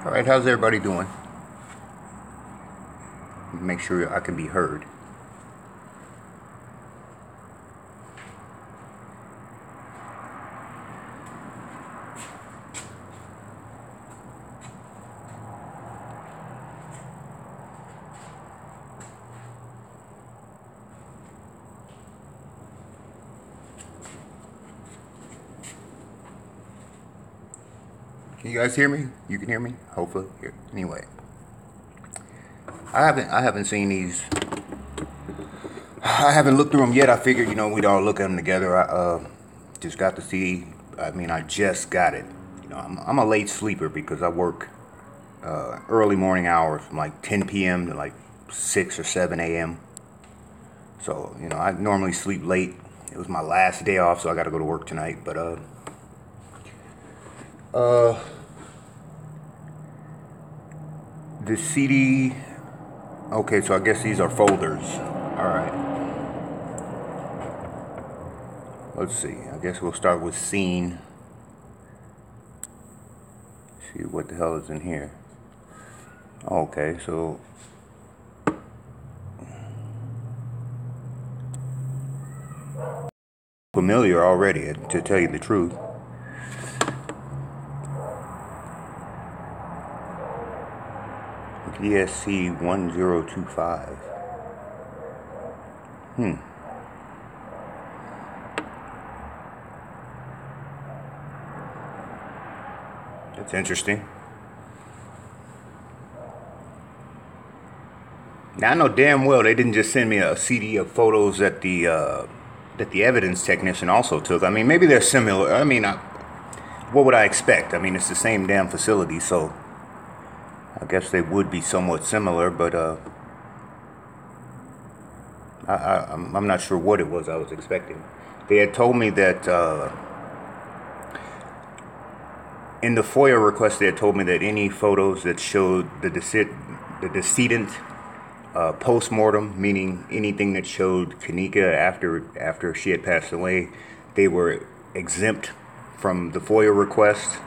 Alright, how's everybody doing? Make sure I can be heard. Can you guys hear me? You can hear me? Hopefully. Here. Anyway. I haven't seen these. I haven't looked through them yet. I figured, we'd all look at them together. I just got to see. I just got it. I'm a late sleeper because I work early morning hours from like 10 p.m. to like 6 or 7 a.m. So, I normally sleep late. It was my last day off, so I got to go to work tonight. But the CD. Okay, so I guess these are folders. All right. Let's see. I guess we'll start with scene. See what the hell is in here. Okay, so familiar already, to tell you the truth. DSC 1025. That's interesting. Now I know damn well they didn't just send me a CD of photos that the evidence technician also took. I mean, maybe they're similar. What would I expect? I mean, it's the same damn facility, so I guess they would be somewhat similar, but I'm not sure what it was I was expecting. They had told me that in the FOIA request, they had told me that any photos that showed the decedent post-mortem, meaning anything that showed Kenneka after she had passed away, they were exempt from the FOIA request.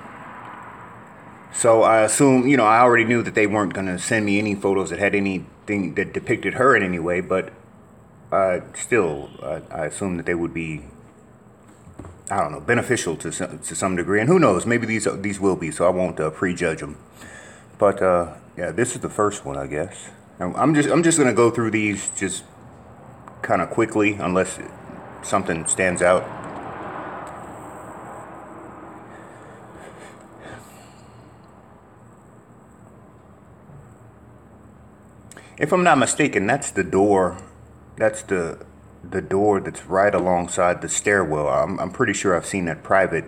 So I assume, I already knew that they weren't going to send me any photos that had anything that depicted her in any way, but still, I assume that they would be, I don't know, beneficial to some degree. And who knows, maybe these will be, so I won't prejudge them. But yeah, this is the first one, I guess. I'm just going to go through these just kind of quickly, unless something stands out. If I'm not mistaken, that's the door. That's the door that's right alongside the stairwell. I'm pretty sure I've seen that private.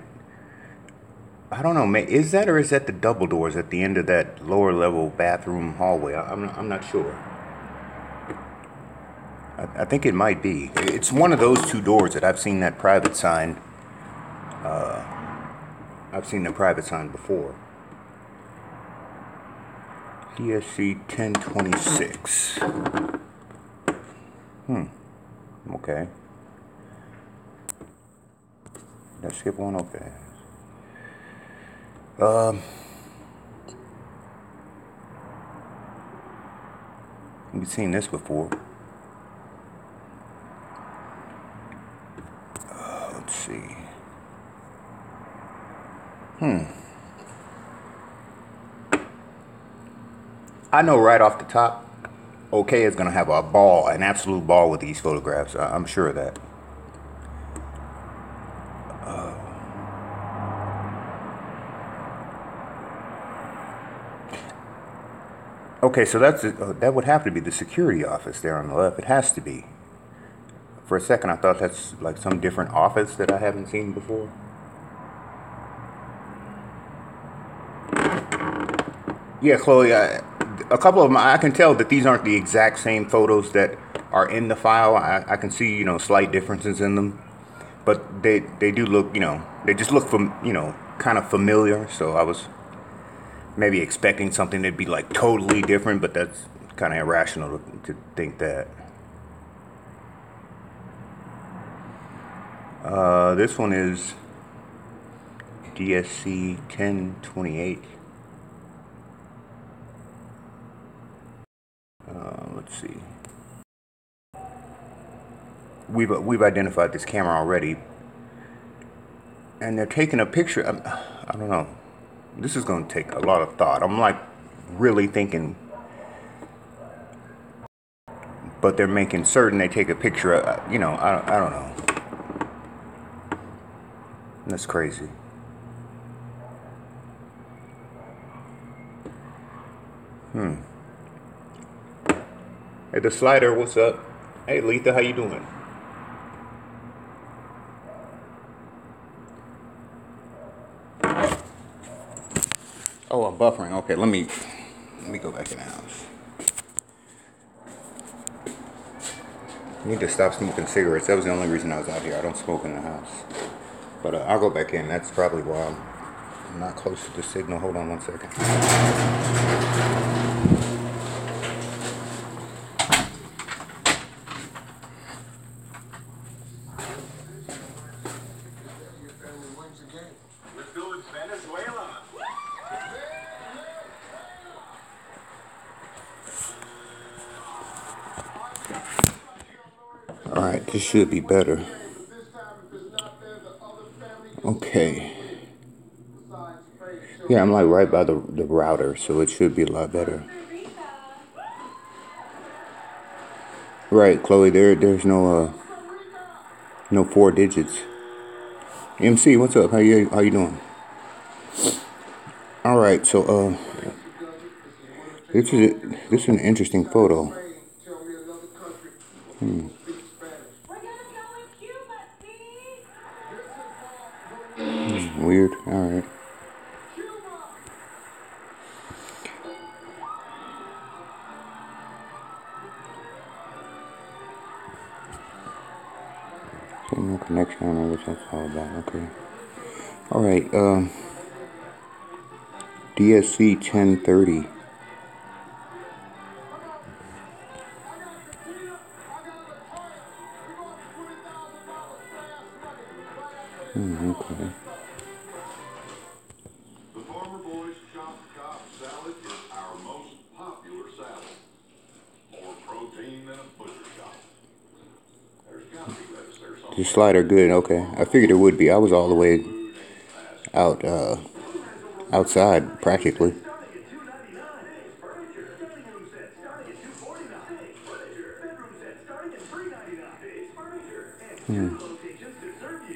I don't know. Is that, or is that the double doors at the end of that lower level bathroom hallway? I'm not sure. I think it might be. It's one of those two doors that I've seen that private sign. I've seen the private sign before. DSC 1026. Okay. Did I skip one? Okay. We've seen this before. Let's see. I know right off the top, OK is going to have a ball, an absolute ball with these photographs. I'm sure of that. Okay, so that would have to be the security office there on the left. It has to be. For a second, I thought that's like some different office that I haven't seen before. Yeah, Chloe, a couple of them, I can tell that these aren't the exact same photos that are in the file. I can see, slight differences in them. But they do look, they just look, kind of familiar. So I was maybe expecting something that'd be like totally different, but that's kind of irrational to think that. This one is DSC 1028. we've identified this camera already, and they're taking a picture. I don't know. This is going to take a lot of thought. I'm like really thinking, but they're making certain they take a picture. You know, I don't know. That's crazy. Hey, the slider, what's up? Hey, Letha, how you doing? Oh, I'm buffering. Okay, let me go back in the house. I need to stop smoking cigarettes. That was the only reason I was out here. I don't smoke in the house. But I'll go back in. That's probably why I'm not close to the signal. Hold on one second. Alright, this should be better. Okay. Yeah, I'm like right by the router, so it should be a lot better. Right, Chloe, there's no 4 digits. MC, what's up? How you doing? Alright, so this is an interesting photo. Weird. Alright. No connection. I don't know what that's all about. Okay. Alright. DSC 1030. Okay. The Farmer Boys chopped cob salad is our most popular salad. More protein than a butcher shop. There's got to be lettuce there somewhere. The slider good. Okay. I figured it would be. I was all the way out outside practically.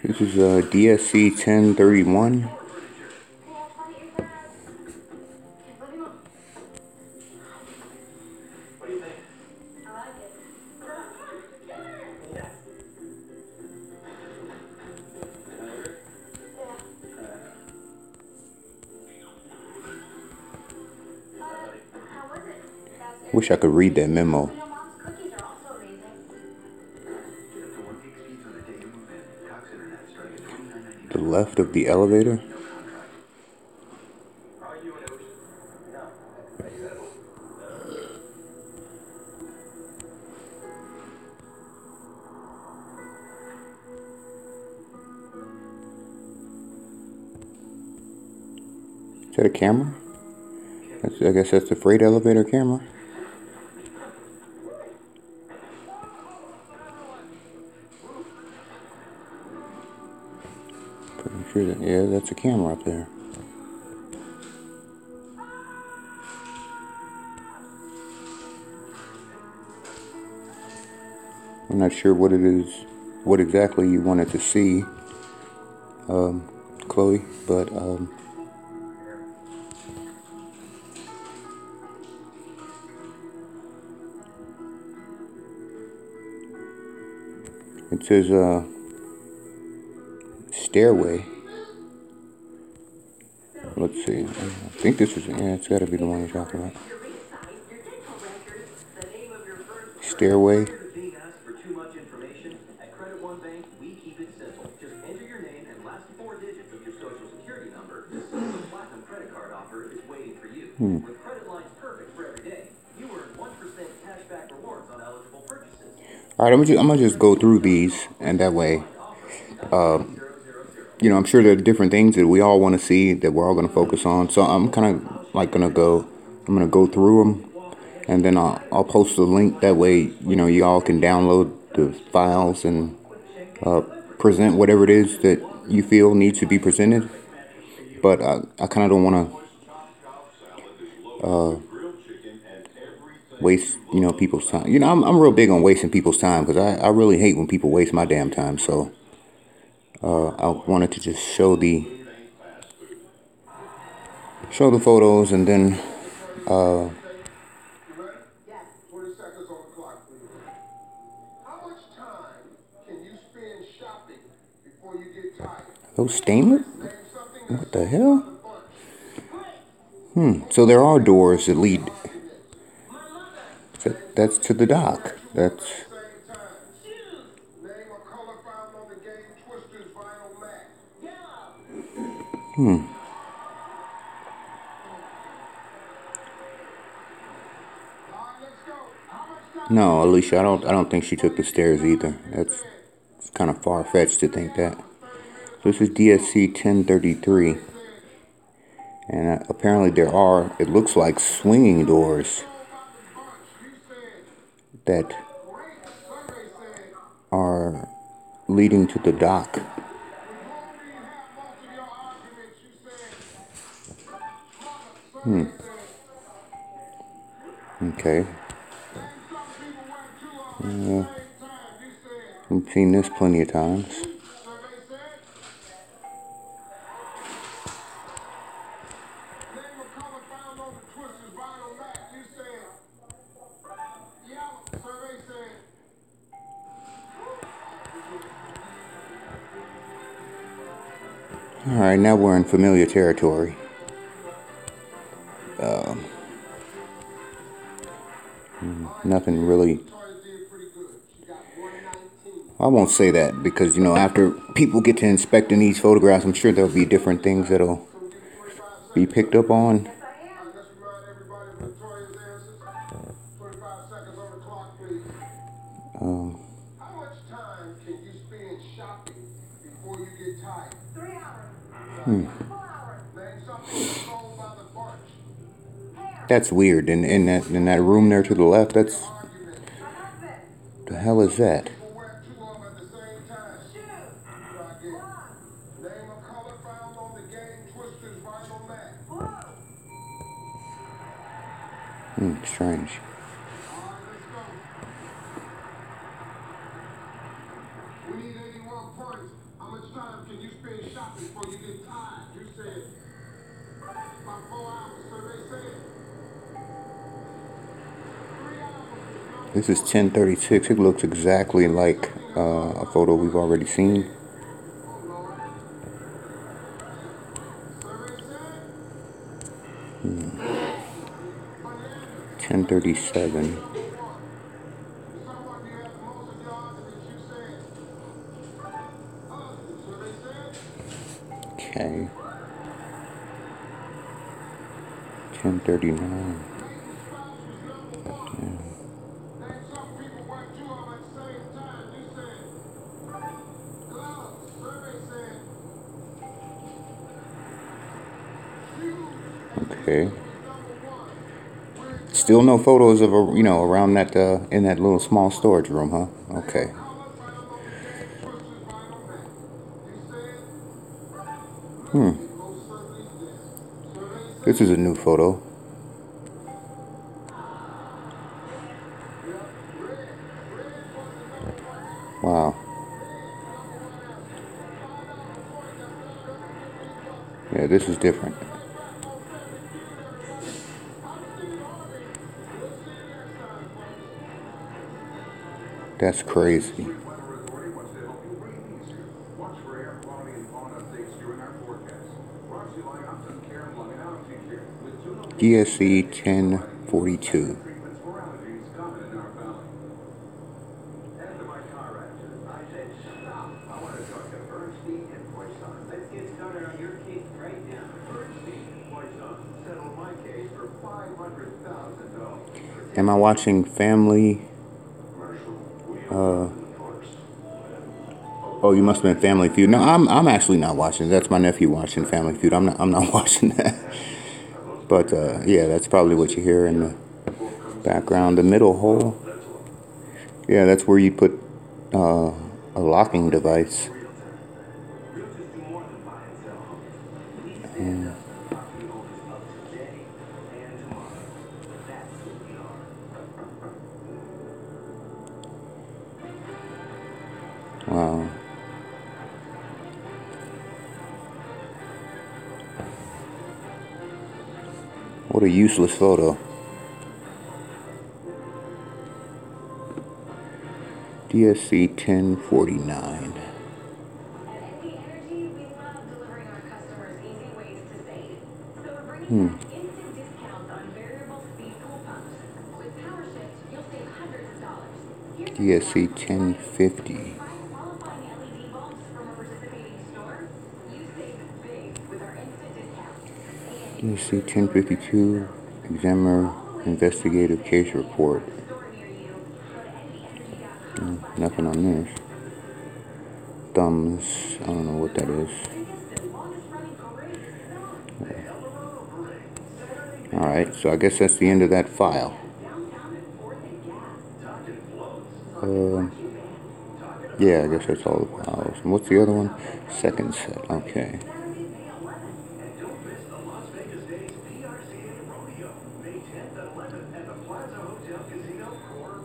This is DSC 1031. Wish I could read that memo. The left of the elevator? Is that a camera? I guess that's the freight elevator camera. Pretty sure that, yeah, that's a camera up there. I'm not sure what it is, what exactly you wanted to see, Chloe, but it says stairway. Let's see. I think this is, yeah, it's got to be the one you're talking about. Stairway. With credit lines perfect for every day, you earn 1% cashback rewards on eligible purchases. All right, I'm gonna just go through these, and that way, you know, I'm sure there are different things that we all want to see that we're all gonna focus on. So I'm kind of like gonna go through them, and then I'll post the link. That way, you know, you all can download the files and present whatever it is that you feel needs to be presented. But I kind of don't want to waste, people's time. I'm real big on wasting people's time because I really hate when people waste my damn time. So I wanted to just show the photos and then those stainless. What the hell? So there are doors that lead. That's to the dock. That's. No, Alicia, I don't think she took the stairs either. It's kind of far-fetched to think that. So this is DSC 1033. And apparently there are, it looks like, swinging doors that are leading to the dock. Okay. I've seen this plenty of times. Alright, now we're in familiar territory. Nothing really. I won't say that because, after people get to inspecting these photographs, I'm sure there'll be different things that'll be picked up on. How much time can you spend shopping before you get tired? 3 hours. 4 hours. Name something that's sold by the bunch. That's weird. In that room there to the left, that's. The hell is that? Strange. We need 81 points. How much time can you spend shopping before you get tired? You said about 4 hours, so they said 3 hours. This is 1036. It looks exactly like a photo we've already seen. 1037. Okay. 1039. Okay. Still no photos of around that in that little small storage room, huh? Okay. This is a new photo. Wow. Yeah, this is different. That's crazy. DSC 1042. Am I watching Family? Oh, you must have been Family Feud. No, I'm actually not watching. That's my nephew watching Family Feud. I'm not watching that. But yeah, that's probably what you hear in the background. The middle hole. Yeah, that's where you put a locking device. Wow. What a useless photo. DSC 1049. DSC 1050. DSC 1052. Examiner investigative case report. Nothing on this. Thumbs. I don't know what that is. Alright, so I guess that's the end of that file. Yeah, I guess that's all the files. And what's the other one? Second set. Okay.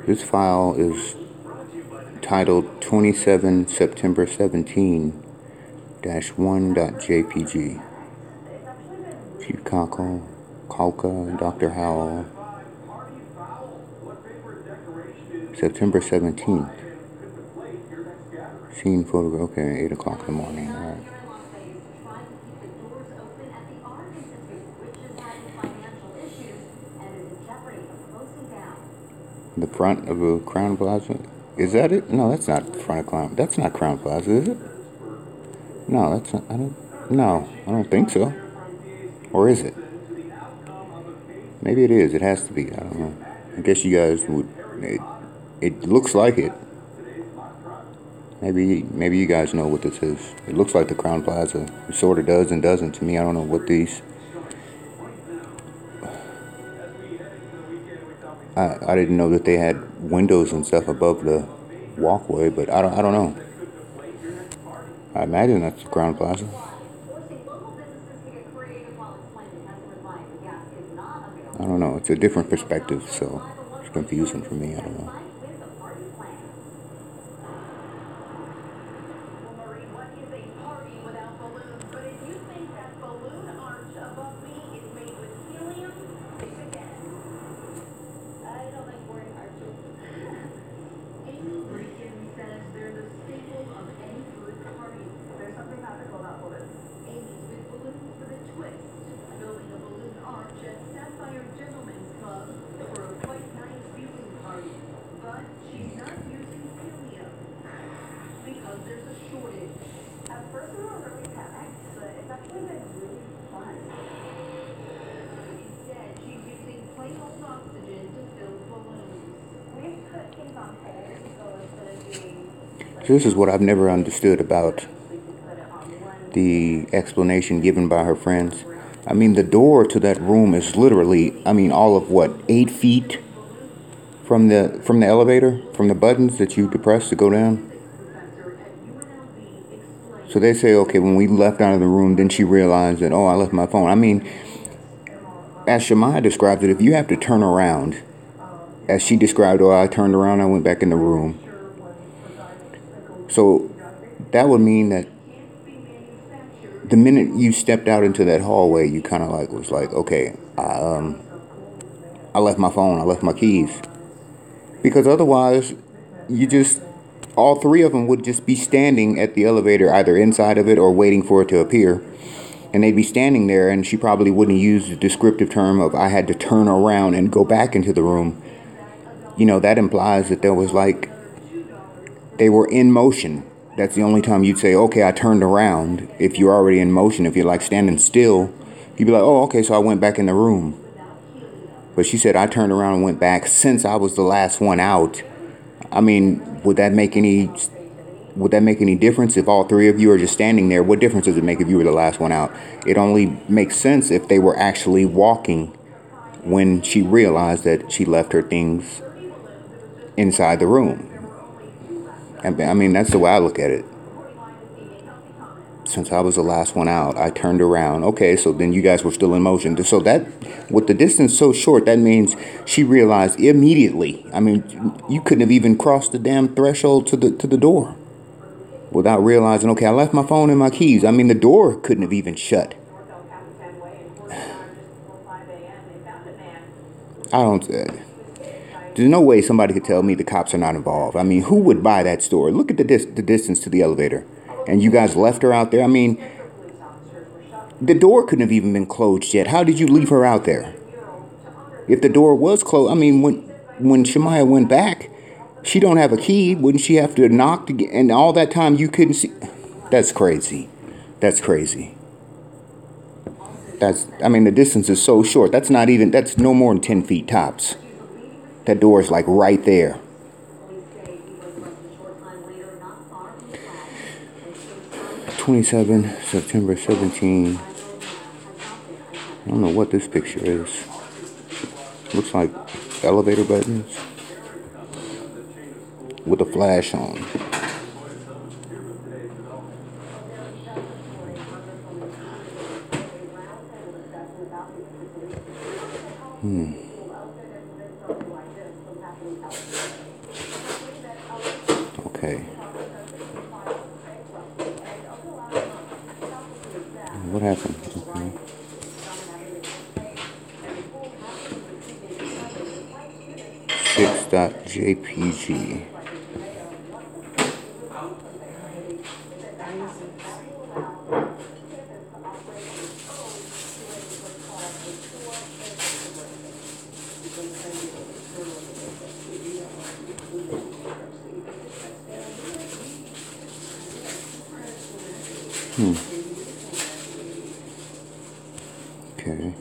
This file is titled 27 September 17-1.jpg. Chief Kalka, Dr. Howell. September 17th. Scene photograph. Okay, 8 o'clock in the morning. All right. The front of a Crown Plaza. Is that it? No, that's not front of Crown. That's not Crown Plaza, is it? No, that's not. No, I don't think so. Or is it? Maybe it is. It has to be. I don't know. I guess you guys would. It looks like it. Maybe you guys know what this is. It looks like the Crown Plaza. It sort of does and doesn't to me. I don't know what these. I didn't know that they had windows and stuff above the walkway, but I don't know. I imagine that's the Crown Plaza. I don't know. It's a different perspective, so it's confusing for me. I don't know. So this is what I've never understood about the explanation given by her friends. I mean, the door to that room is literally, all of what, 8 feet from the elevator, from the buttons that you depress to go down. So they say, okay, when we left out of the room, then she realized that, oh, I left my phone. As Shemaiah described it, if you have to turn around, as she described, oh, I turned around, I went back in the room. So that would mean that the minute you stepped out into that hallway, you kind of was like, okay, I left my phone, I left my keys. Because otherwise, all three of them would just be standing at the elevator, either inside of it or waiting for it to appear. And they'd be standing there, and she probably wouldn't use the descriptive term of, I had to turn around and go back into the room. That implies that there was they were in motion. That's the only time you'd say, okay, I turned around. If you're already in motion, if you're standing still, you'd be like, oh, okay, so I went back in the room. But she said, I turned around and went back since I was the last one out. Would that make any difference if all three of you are just standing there? What difference does it make if you were the last one out? It only makes sense if they were actually walking when she realized that she left her things inside the room. I mean, that's the way I look at it. Since I was the last one out, I turned around. Okay, so then you guys were still in motion. So that, with the distance so short, that means she realized immediately. I mean, you couldn't have even crossed the damn threshold to the door without realizing, okay, I left my phone and my keys. I mean, the door couldn't have even shut. I don't. There's no way somebody could tell me the cops are not involved. I mean, who would buy that store? Look at the distance to the elevator. And you guys left her out there? I mean, the door couldn't have even been closed yet. How did you leave her out there? If the door was closed, I mean, when Shemaya went back, she don't have a key. Wouldn't she have to knock to get, and all that time you couldn't see? That's crazy. That's crazy. I mean, the distance is so short. That's no more than 10 feet tops. That door is like right there. 27 September 17. I don't know what this picture is. Looks like elevator buttons with a flash on. Okay. What happened? Okay. .jpg. Okay.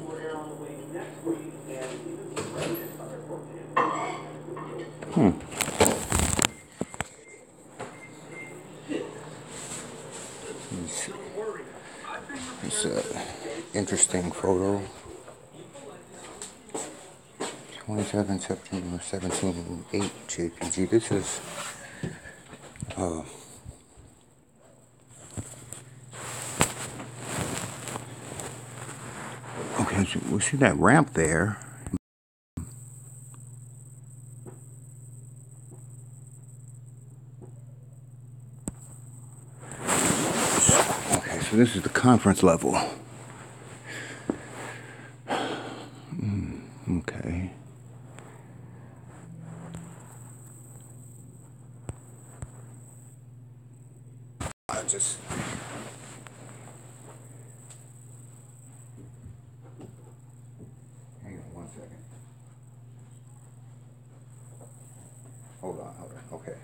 It's an interesting photo. 27 September 17, 8 JPG. This is okay, so we see that ramp there. Okay, so this is the conference level. Okay. Hang on 1 second. Hold on. Okay.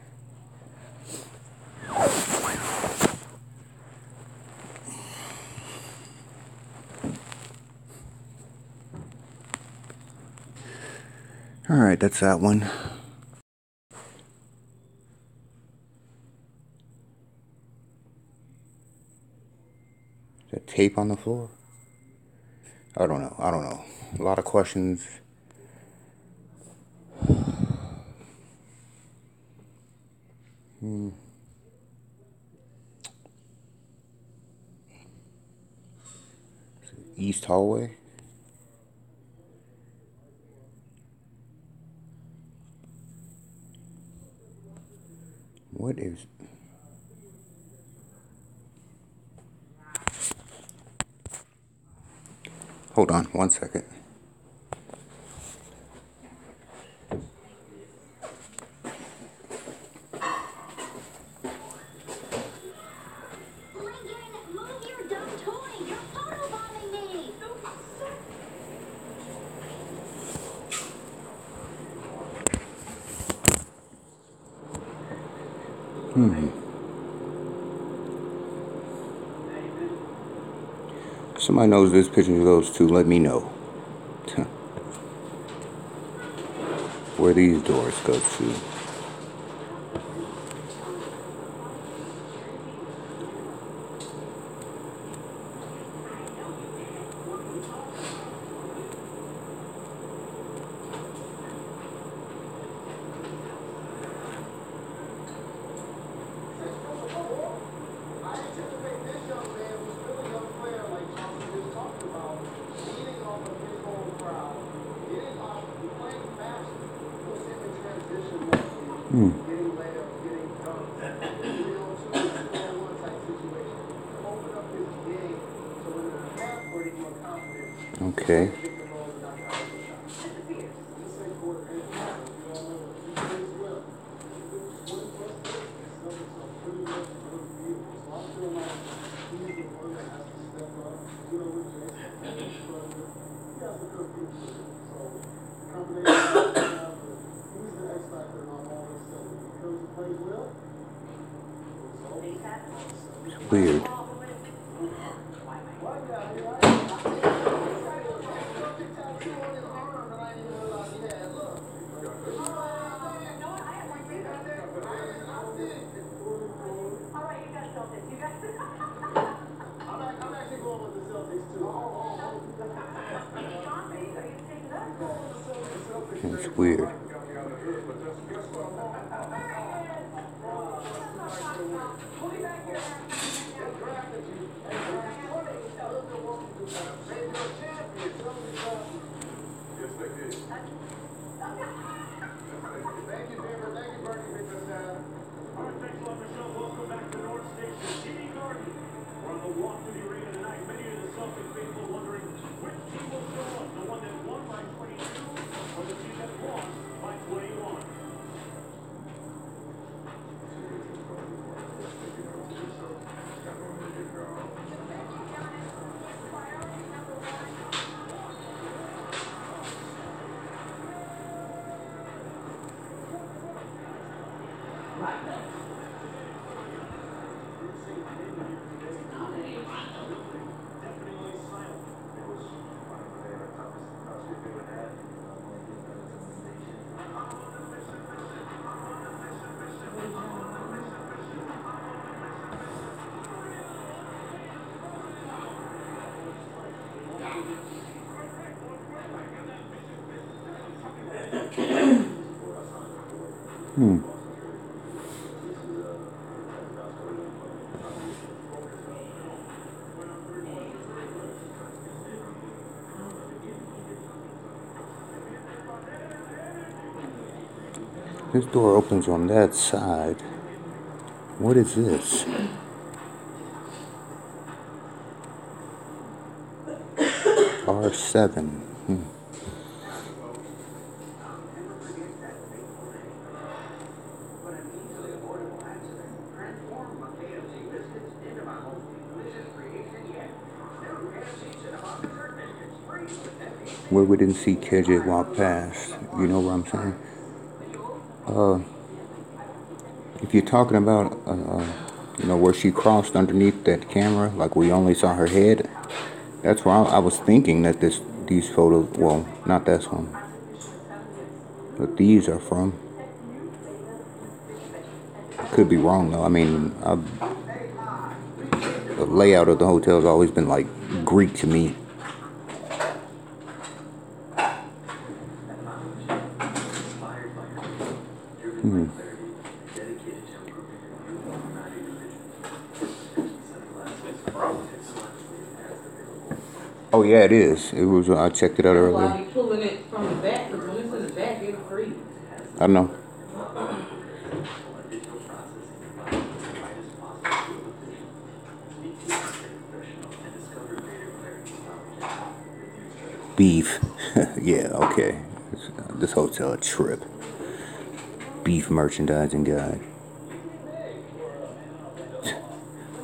All right, that's that one. Is that tape on the floor? I don't know. A lot of questions. East hallway. What is... Hold on 1 second. Somebody knows this picture of those two, let me know. Where these doors go to. Okay. It's weird. It's weird. This door opens on that side. What is this? R7. Where we didn't see KJ walk past. You know what I'm saying? If you're talking about, where she crossed underneath that camera, like we only saw her head, that's where I was thinking that these photos, well, not this one, but these are from. Could be wrong though. I mean, the layout of the hotel has always been like Greek to me. Oh yeah, it is. It was. I checked it out earlier. Why are you pulling it from the back? Because when it's in the back, it'll freeze. I know. Beef. Yeah, okay. This hotel a trip. Beef merchandising guide.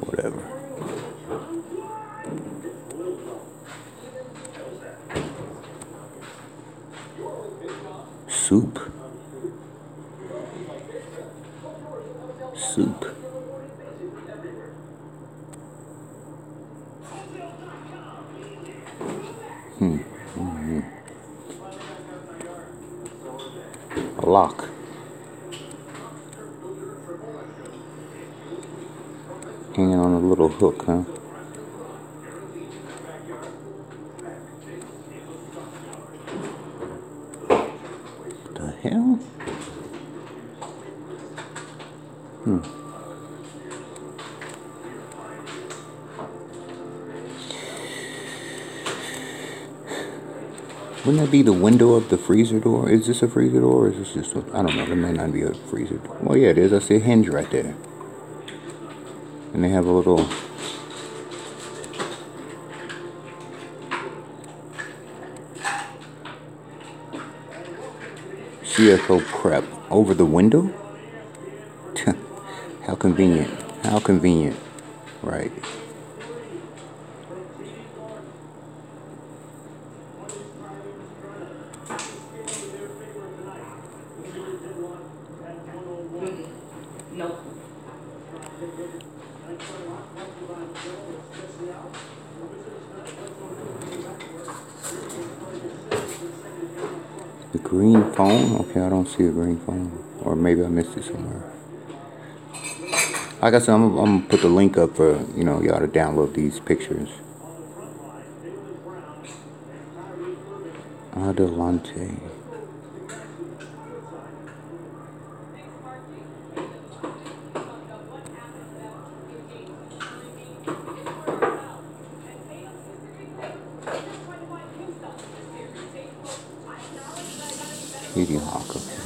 Whatever. Soup. Soup. A lock. Hanging on a little hook, huh? What the hell? Wouldn't that be the window of the freezer door? Is this a freezer door or is this just I don't know. That may not be a freezer door. Well, yeah, it is. I see a hinge right there. And they have a little... CFO prep over the window? How convenient. How convenient. Right. Nope. The green phone? Okay, I don't see a green phone. Or maybe I missed it somewhere. Like I said, I'm going to put the link up for, y'all to download these pictures. Adelante. Kitty Hawk, okay.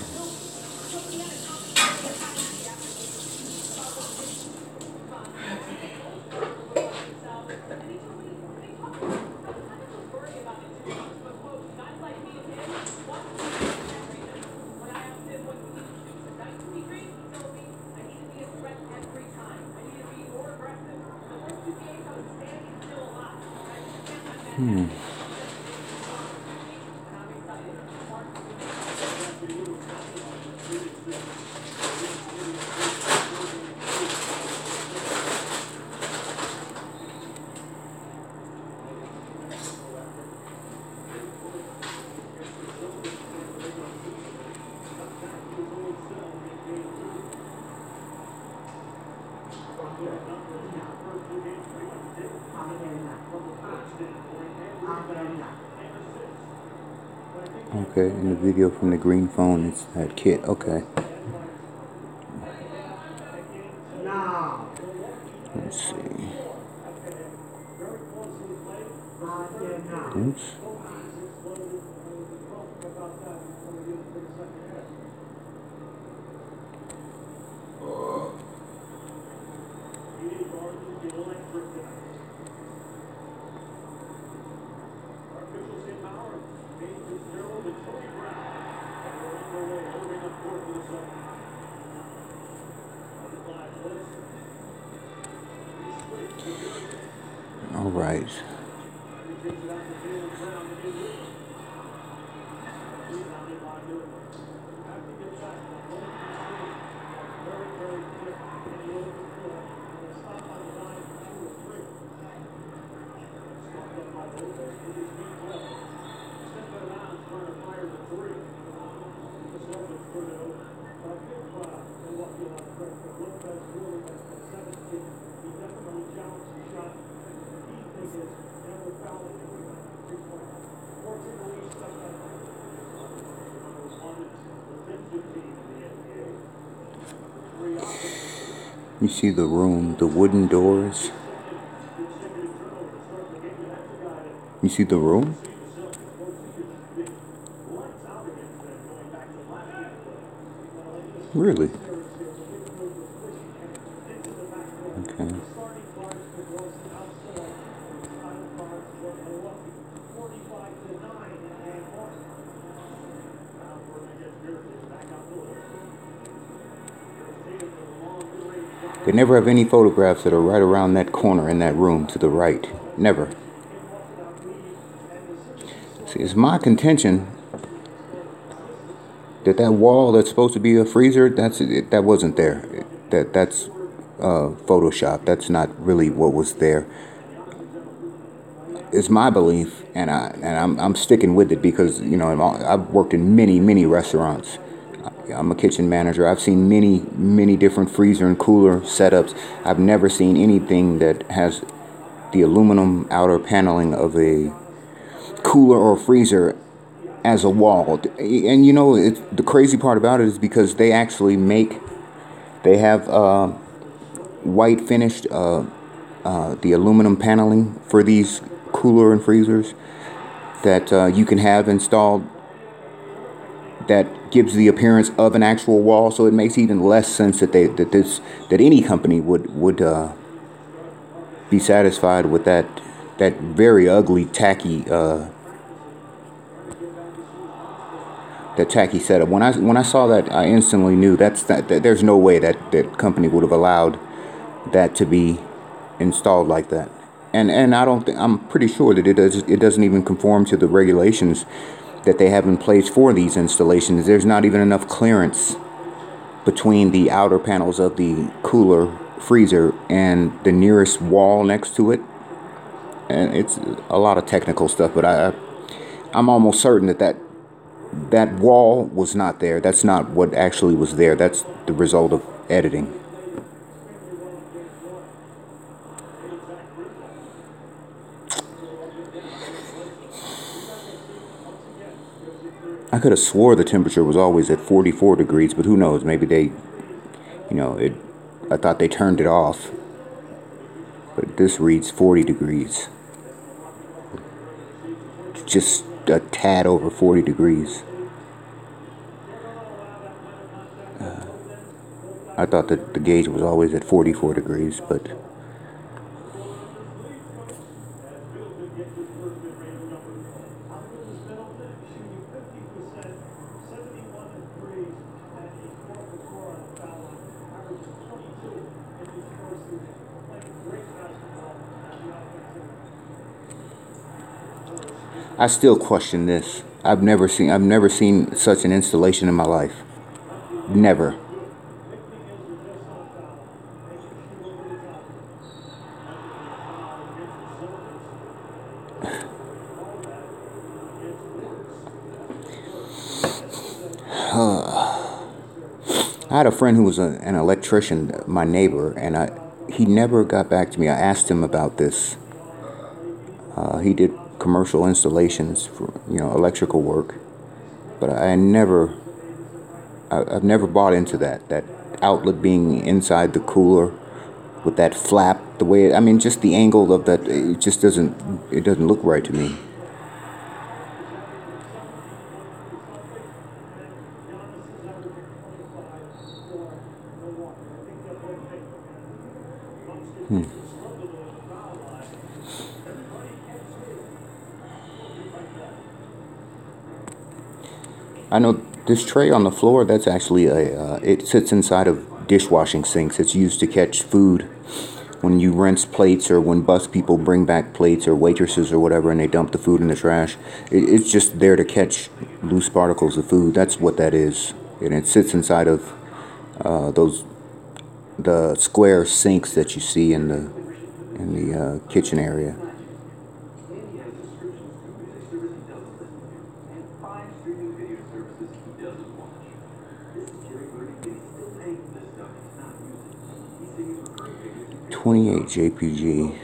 Okay, in the video from the green phone, it's that kid. Okay. Let's see. Oops. All right. You see the room, the wooden doors. You see the room? Really? Okay. They never have any photographs that are right around that corner in that room to the right. Never. See, it's my contention that that wall that's supposed to be a freezer, that wasn't there. That's Photoshop. That's not really what was there. It's my belief, and I'm sticking with it because I've worked in many restaurants. I'm a kitchen manager. I've seen many different freezer and cooler setups. I've never seen anything that has the aluminum outer paneling of a cooler or freezer as a wall. And the crazy part about it is because they actually they have white finished the aluminum paneling for these cooler and freezers. that you can have installed that gives the appearance of an actual wall. So it makes even less sense that that any company would be satisfied with that very ugly, tacky that tacky setup. When I saw that, I instantly knew that there's no way that company would have allowed that to be installed like that. And I don't think, I'm pretty sure that it doesn't even conform to the regulations that they have in place for these installations. There's not even enough clearance between the outer panels of the cooler freezer and the nearest wall next to it. And it's a lot of technical stuff, but I'm almost certain that wall was not there. That's not what actually was there. That's the result of editing. I could have swore the temperature was always at 44 degrees, but who knows? Maybe I thought they turned it off. But this reads 40 degrees. Just a tad over 40 degrees. I thought that the gauge was always at 44 degrees, but I still question this. I've never seen such an installation in my life. Never. I had a friend who was an electrician, my neighbor, and he never got back to me. I asked him about this. He did commercial installations for electrical work, but I've never bought into that outlet being inside the cooler with that flap. The way just the angle of that, it just doesn't look right to me. I know this tray on the floor, that's actually it sits inside of dishwashing sinks. It's used to catch food when you rinse plates, or when bus people bring back plates, or waitresses or whatever, and they dump the food in the trash. It's just there to catch loose particles of food. That's what that is. And it sits inside of the square sinks that you see in the kitchen area. .28 JPG.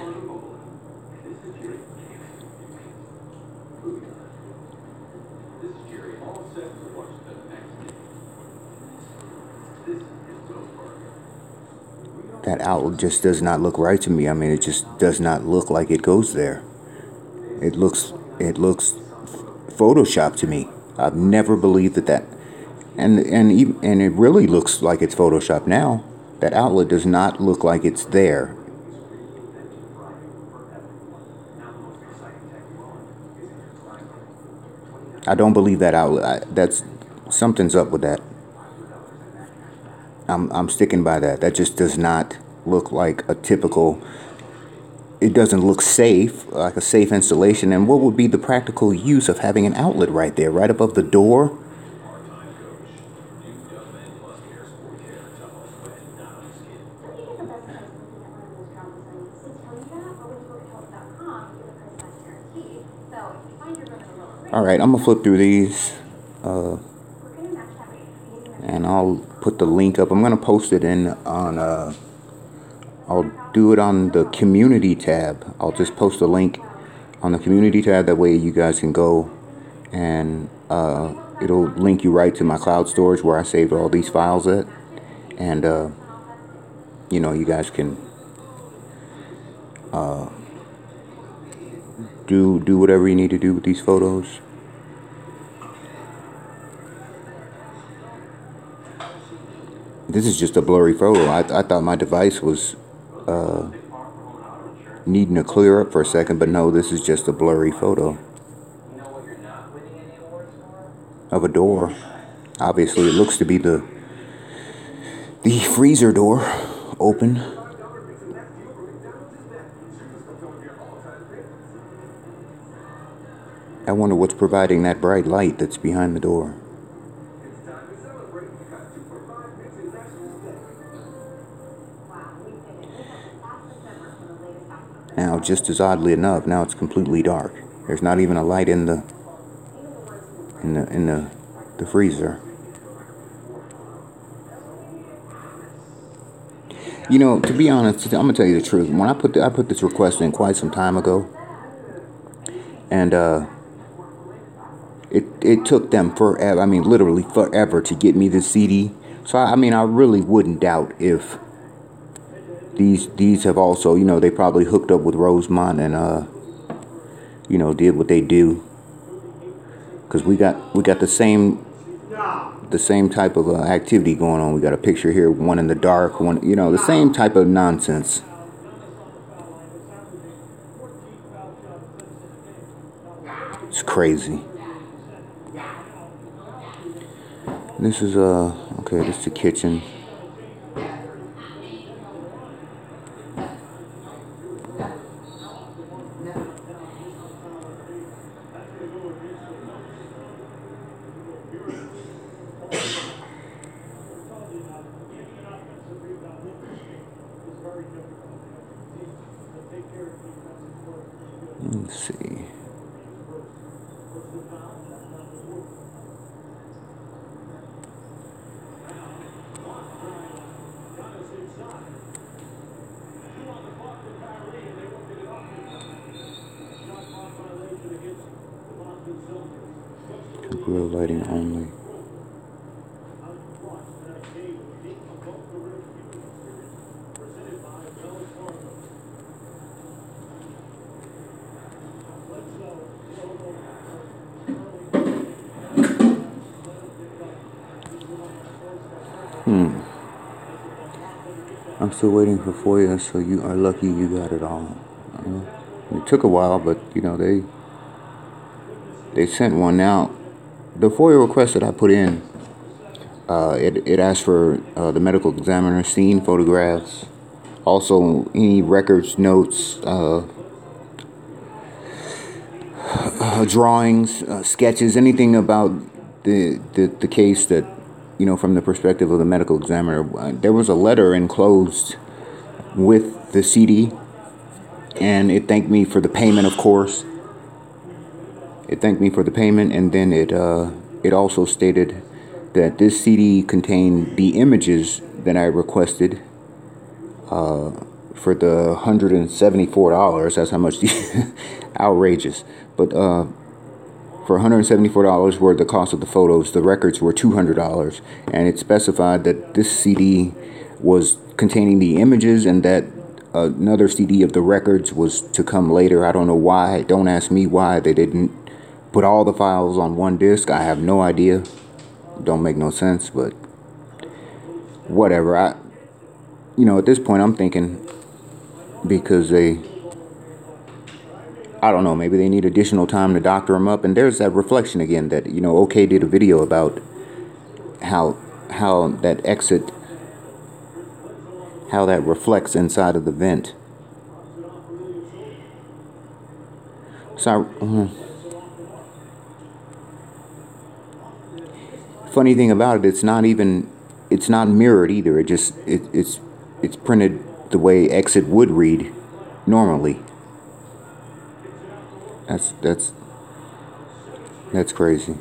That outlet just does not look right to me. It just does not look like it goes there. It looks Photoshop to me. I've never believed that, and it really looks like it's Photoshop now. That outlet does not look like it's there. I don't believe that outlet. That's something's up with that. I'm sticking by that. That just does not look like a typical. It doesn't look safe, like a safe installation. And what would be the practical use of having an outlet right there, right above the door? All right, I'm gonna flip through these, and I'll put the link up. I'm gonna post it I'll do it on the community tab. I'll just post a link on the community tab. That way you guys can go, and it'll link you right to my cloud storage where I saved all these files at, and you guys can do whatever you need to do with these photos. This is just a blurry photo. I thought my device was needing to clear up for a second, but no, this is just a blurry photo of a door. Obviously, it looks to be the freezer door open. I wonder what's providing that bright light that's behind the door. Now, just as oddly enough, now it's completely dark. There's not even a light in the freezer. You know, to be honest, I'm gonna tell you the truth. When I put this request in quite some time ago, and it took them forever. I mean, literally forever to get me this CD. So I mean, I really wouldn't doubt if these have also, you know, they probably hooked up with Rosemont and you know, did what they do. Because we got the same type of activity going on. We got a picture here, one in the dark, one, you know, the same type of nonsense. It's crazy. This is okay, this is the kitchen. Let's see. Grill lighting only. I'm still waiting for FOIA, so you are lucky you got it all. It took a while, but you know, they sent one out. The FOIA request that I put in, it asked for the medical examiner scene photographs, also any records, notes, drawings, sketches, anything about the case that, you know, from the perspective of the medical examiner. There was a letter enclosed with the CD, and it thanked me for the payment, of course. It thanked me for the payment, and then it also stated that this CD contained the images that I requested for the $174. That's how much outrageous. But for $174 were the cost of the photos. The records were $200, and it specified that this CD was containing the images and that another CD of the records was to come later. I don't know why. Don't ask me why they didn't put all the files on one disc. I have no idea. Don't make no sense, but whatever. You know, at this point I'm thinking because I don't know, maybe they need additional time to doctor them up. And there's that reflection again that, you know, OK did a video about how that exit, how that reflects inside of the vent. So, funny thing about it, it's not mirrored either. It's printed the way exit would read normally. That's crazy.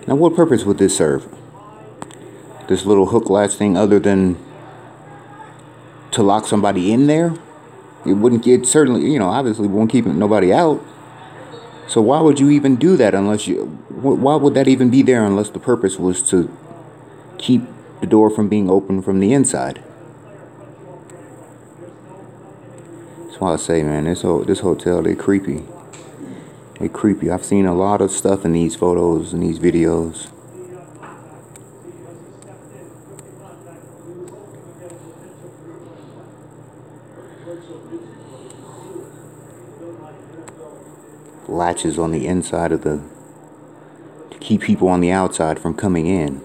Now, what purpose would this serve? this little hook latch thing other than to lock somebody in there? It wouldn't get, certainly, you know, obviously won't keep nobody out. So why would you even do that unless you, why would that even be there unless the purpose was to keep the door from being open from the inside? That's why I say, man, this hotel, they creepy. They creepy. I've seen a lot of stuff in these photos and these videos. Latches on the inside of to keep people on the outside from coming in.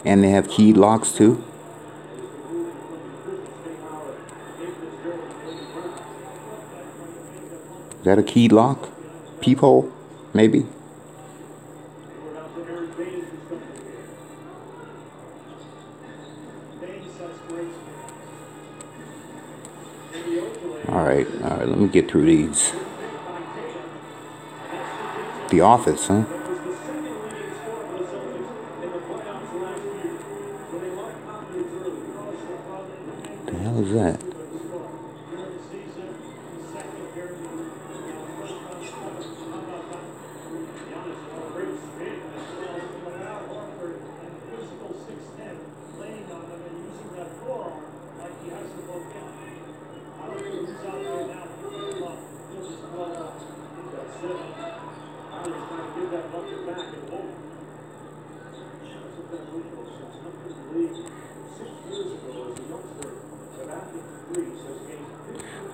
And they have keyed locks too. Is that a keyed lock? Peephole? Maybe? Alright, let me get through these. The office, huh? The hell is that?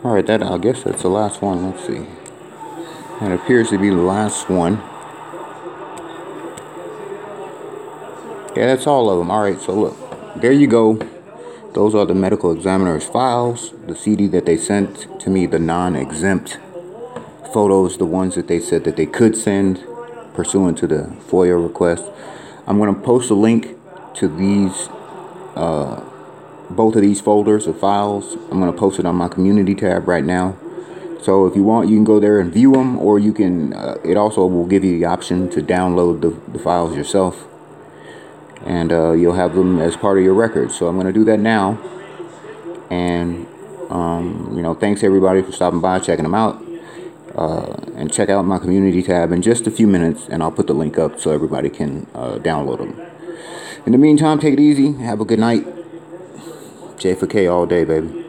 Alright, that, I guess that's the last one. Let's see. That appears to be the last one. Yeah, that's all of them. Alright, so look. There you go. Those are the medical examiner's files. The CD that they sent to me, the non-exempt photos, the ones that they said that they could send pursuant to the FOIA request. I'm going to post a link to these, both of these folders of files. I'm going to post it on my community tab right now. So if you want, you can go there and view them, or you can, it also will give you the option to download the files yourself. And you'll have them as part of your record. So I'm going to do that now. And, you know, thanks everybody for stopping by, checking them out. And check out my community tab in just a few minutes, and I'll put the link up so everybody can download them. In the meantime, take it easy. Have a good night. J for K all day, baby.